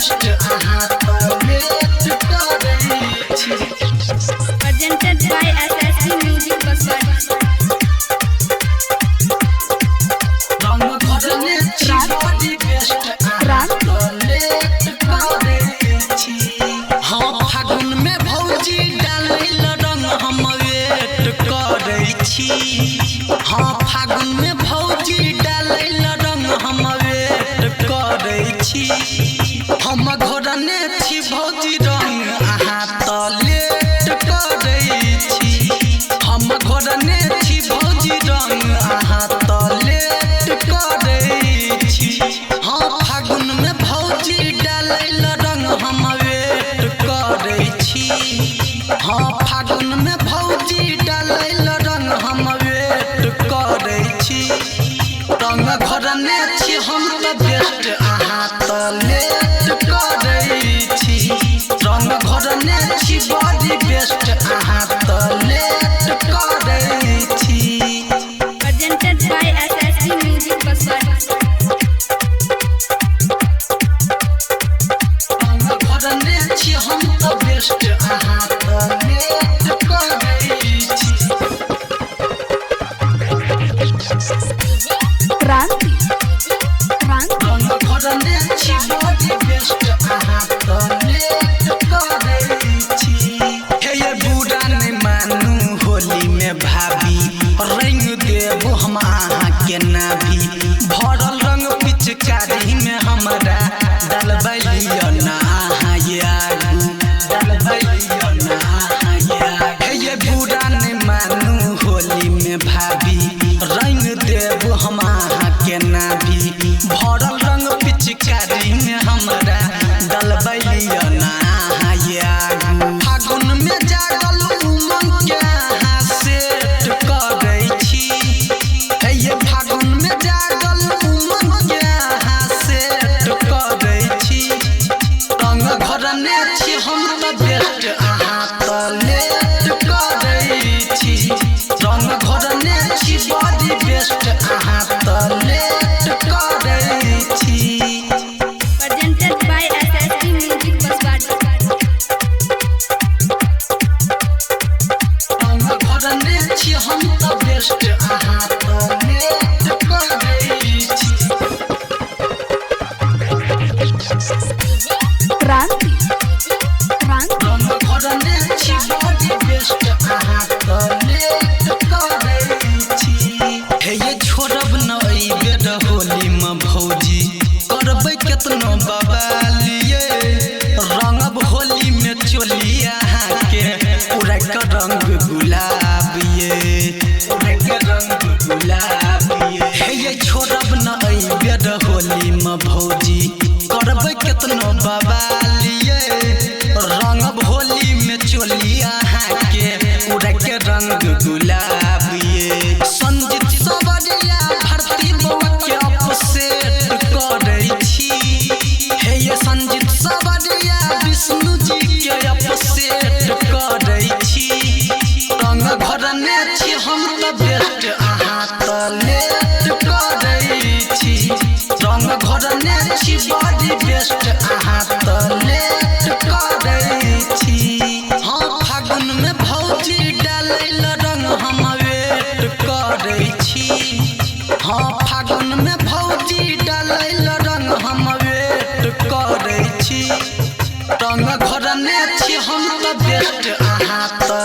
best अहाँ त late करै छी presented by SSC Music Baswadi रंग घरने छी बड़ी बेस्ट अहाँ त लेट करै छी हाँ फागुन में भौजी डालैल रंग हम वेट करै छी हाँ फागुन में भौजी डालैल रंग हम वेट करै छी हम घरने छी भौजी रंग अहाँ त लेट करै छी हम घरने छी भौजी रंग अहाँ त लेट करै छी हाँ फागुन में भौजी डालैल रंग हम वेट करै छी हाँ फागुन में भौजी डालैल रंग हम वेट करै छी रंग घरने छी हम त बेस्ट अहाँ त लेट करै छी रंग घरने छी बड़ी बेस्ट अहाँ त लेट करै छी presented by SSC Music Baswadi रंग घरने छी हम त बेस्ट अहाँ त लेट करै छी क्रांति रंग घरने छी बड़ी बेस्ट अहाँ त लेट करै छी हे ये बूढ़ा नहीं मानू होली में भाभी रंग देबो हम अहाँ के नाभी भरल रंग पिचकारी में हमरा डलबैलियो ना अहाँ ये आगू डलबैलियो ना अहाँ ये आगू हे ये बूढ़ा नहीं मानू होली में भाभी रंग देबो हम अहाँ के नाभी भरल रंग पिचकारी में हमरा डलबैलियो ना अहाँ ये आगू फागुन में जागल उमंग के अहाँ सेट करै छी हे ये फागुन में जागल उमंग के अहाँ सेट करै छी रंग घरने छी हम त बेस्ट अहाँ त लेट करै छी रंग घरने छी बड़ी बेस्ट अहाँ त लेट करै छी presented by SSC Music Baswadi रंग घरने छी हम त बेस्ट अहाँ त लेट करै छी क्रांति रंग घरने छी बड़ी बेस्ट अहाँ त लेट करै छी हे ये छोड़ब न ई बेर होली में भौजी करबै केतनो बवालिए रंगब होली में चोली अहाँ के उड़ै के रंग गुलाबिए उड़ै के रंग गुलाबिए हे ये छोड़ब न ई बेर होली में भौजी करबै केतनो बवालिए रंगब होली में चोली अहाँ के उड़ै के रंग गुलाबिए संजीत सबरिया भरती बउआ के अपसेट करै छी हे ये संजीत सबरिया विष्णु जी के अपसेट करै छी रंग घरने छी हम त बेस्ट अहाँ त लेट करै छी रंग घरने छी बड़ी बेस्ट अहाँ त लेट करै छी हाँ फागुन में भौजी डालैल रंग हम वेट करै छी हाँ फागुन में भौजी डालैल रंग हम वेट करै छी रंग घरने छी हम त बेस्ट अहाँ त